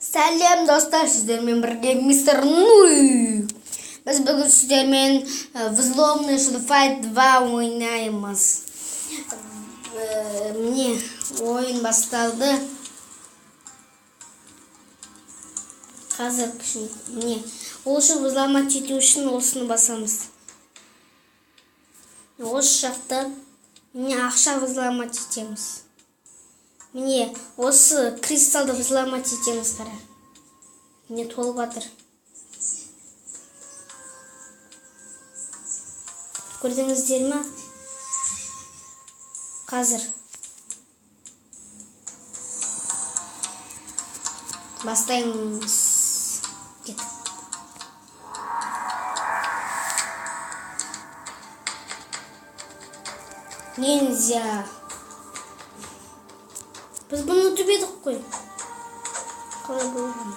Сәлем достар, сіздермен бірге мистер Нури. Біз бүгін сіздермен взломный Fight 2 ойнаймыз. Міне, ойын басталды. Қазір міне, ол үшін взломать ету үшін осыны басамыз. Осы жақта міне ақша взломать етеміз. Міне, осы кристалды взломать етеміз қара. Міне толып жатыр. Көрдіңіздер ме? Қазір. Бастаймыз. Кет. Нельзя. Біз бұны түбедік қой. Қалай болған?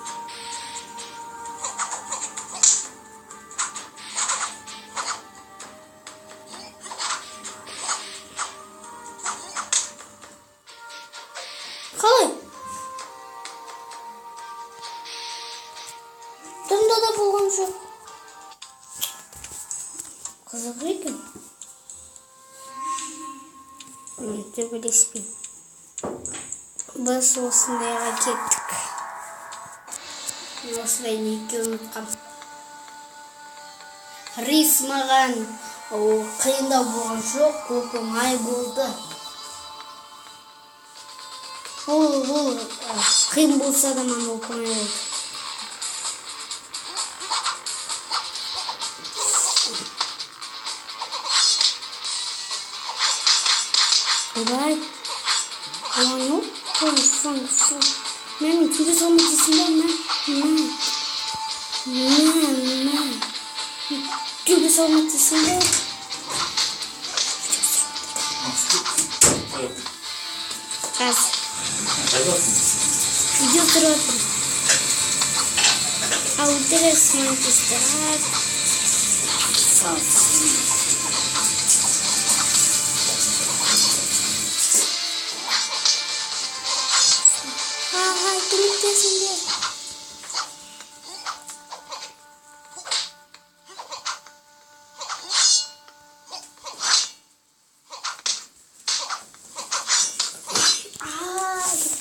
Қалай? Бұнда да болған жоқ. Қызық екен. Төбелеспей. Біз осындайға кеттік. Осындай неге ұмытқам. Рис маған қиындау болған жоқ, оңай болды. Ол қиын болса да маған оңай болды. Давай. Onu fın. Ben tübes olmasından tübes olmasından az video duralım. Autoresman ister.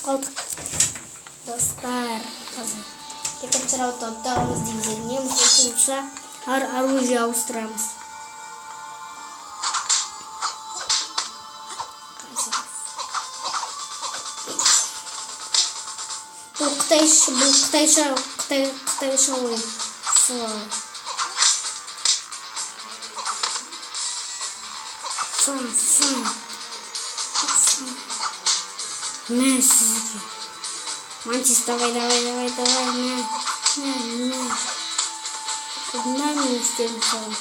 Kaldık. Dostlar, екінші раунда отдавамыз дейміз. Неміз өтінше оружие ауыстырамыз. Бұл қытайша ойын. Фын. На, сізге. Мантис, давай, на. Куда мне істерім салам?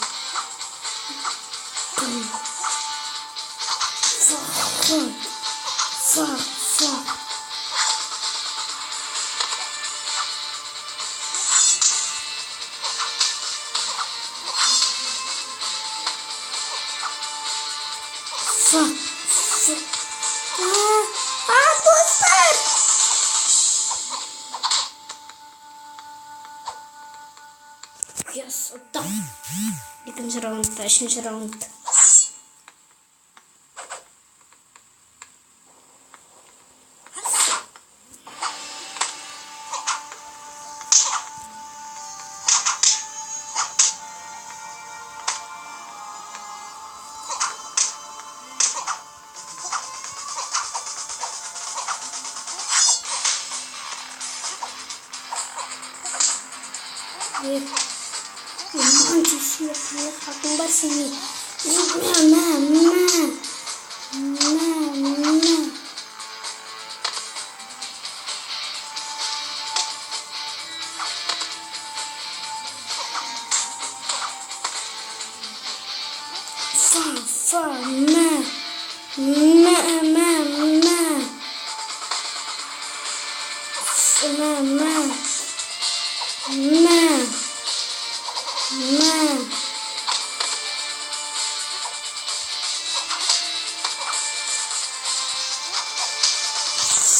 Фак. Dostlar! Yes, отдам. Екінші раундта, үшінші раунд. Aku bar sini. Nah.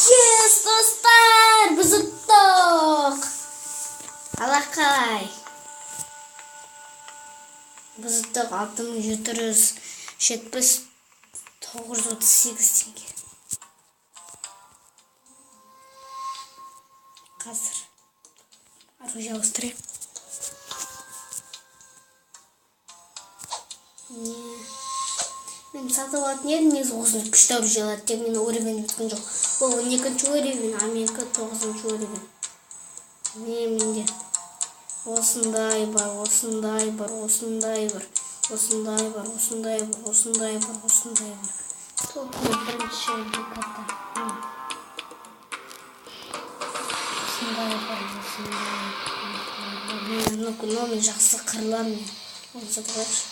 Yes, dostlar, biz жиынтық 677938 теңге. Қазір оружие ауыстырайық. Мен сатып алатын едім, негізі осыны күшті оружие алады, тек мен уровень біткен жоқ. Ол 12-ші уровень, а менікі 9-ші уровень. Менде осындай бар, осындай бар, осындай бар, осындай бар, осындай бар, осындай бар, осындай бар. Тоқын бірінші деката. Осындай бар, осындай бар. Мен жақсы қырлам мен. Оны сатып алайықшы.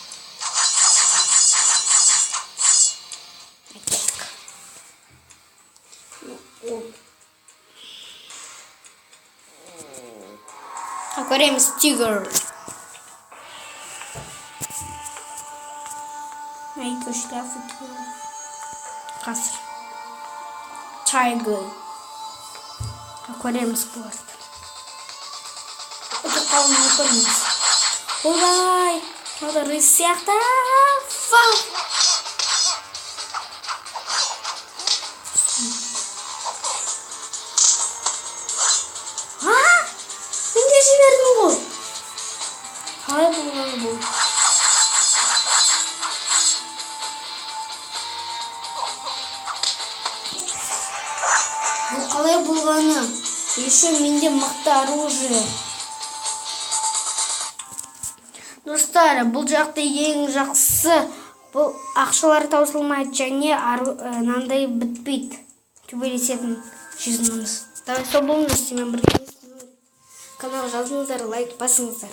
Көреміз тигр. Айты штрафы қазір. Tiger. Көреміз бұларды. Өте қалуын көреміз. Олай! Ода рыс сияқты. Фау! Қалай болғаны бұл? Бұл қалай болғаны? Еще менде мықты оружие. Достар, бұл жақта ең жақсысы бұл ақшалар таусылмайды және нандай бітпейді. Төбелесетін жүзініміз. Давай сол болыңыз, сенімен бірге канал жазыңыздар, лайк басыңыздар.